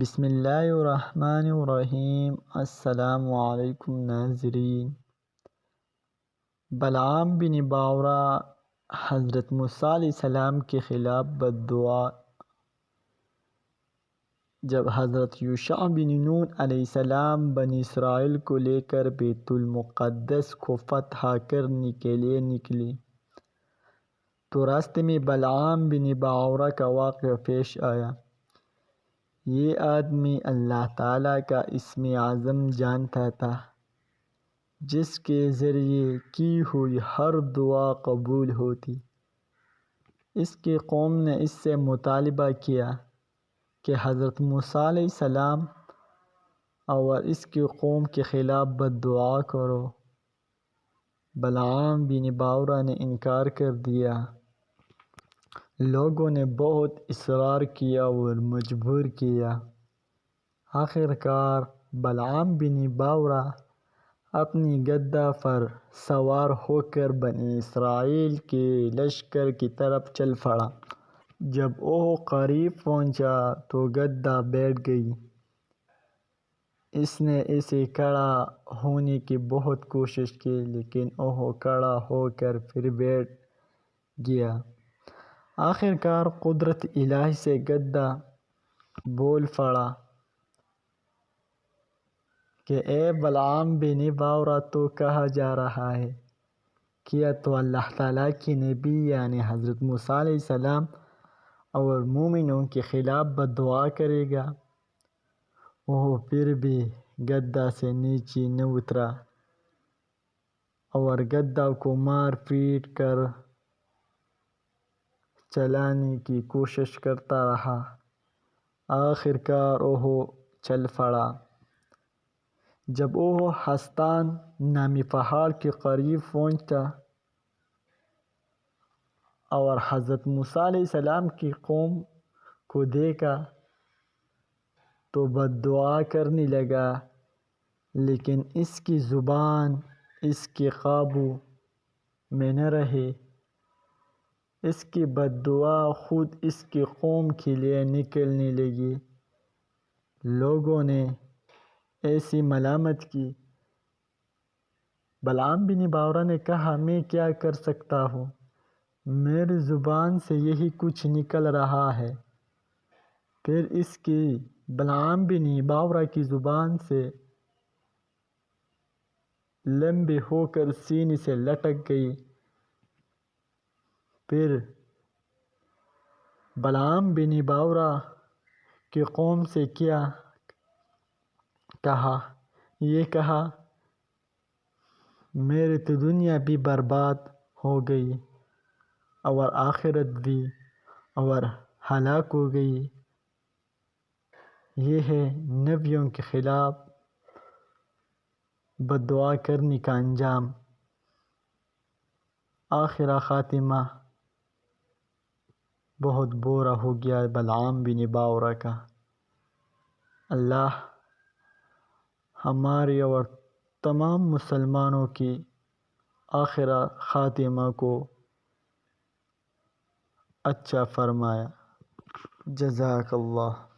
بسم اللہ الرحمن الرحیم۔ السلام علیکم ناظرین۔ بلعام بن باورہ حضرت موسیٰ علیہ السلام کے خلاف بد دعا۔ جب حضرت یوشع بن نون علیہ السلام بنی اسرائیل کو لے کر بیت المقدس کو فتح کرنے کے لیے نکلے تو راستے میں بلعام بن باورہ کا واقعہ پیش آیا۔ یہ آدمی اللہ تعالیٰ کا اسم اعظم جانتا تھا جس کے ذریعے کی ہوئی ہر دعا قبول ہوتی۔ اس کی قوم نے اس سے مطالبہ کیا کہ حضرت موسیٰ علیہ السلام اور اس کی قوم کے خلاف بد دعا کرو۔ بلعام بن باورہ نے انکار کر دیا۔ لوگوں نے بہت اصرار کیا اور مجبور کیا۔ آخر کار بلعام بن باورہ اپنی گدھا پر سوار ہو کر بنی اسرائیل کے لشکر کی طرف چل پڑا۔ جب وہ قریب پہنچا تو گدھا بیٹھ گئی۔ اس نے اسے کھڑا ہونے کی بہت کوشش کی لیکن وہ کھڑا ہو کر پھر بیٹھ گیا۔ آخر کار قدرت الہی سے گدھا بول پڑا کہ اے بلعام بن باورہ، تو کہا جا رہا ہے کیا تو اللہ تعالیٰ کی نبی یعنی حضرت موسیٰ علیہ السلام اور مومنوں کے خلاف بد دعا کرے گا؟ وہ پھر بھی گدھا سے نیچے نہ اترا اور گدھا کو مار پیٹ کر چلانے کی کوشش کرتا رہا۔ آخر کار وہ چل پڑا۔ جب وہ ہستان نامی پہاڑ کے قریب پہنچا اور حضرت موسیٰ علیہ السلام کی قوم کو دیکھا تو بد دعا کرنے لگا، لیکن اس کی زبان اس کے قابو میں نہ رہی۔ اس کی بد دعا خود اس کی قوم کے لیے نکلنے لگی۔ لوگوں نے ایسی ملامت کی۔ بلعام بن باورہ نے کہا، میں کیا کر سکتا ہوں؟ میری زبان سے یہی کچھ نکل رہا ہے۔ پھر اس کی بلعام بن باورہ کی زبان سے لمبی ہو کر سینے سے لٹک گئی۔ پھر بلعام بن باورہ کی قوم سے کیا کہا؟ یہ کہا، میری تو دنیا بھی برباد ہو گئی اور آخرت بھی اور ہلاک ہو گئی۔ یہ ہے نبیوں کے خلاف بد دعا کرنے کا انجام۔ آخر خاتمہ بہت برا ہو گیا بلعام بن باورہ کا۔ اللہ ہماری اور تمام مسلمانوں کی آخر خاتمہ کو اچھا فرمائے۔ جزاک اللہ۔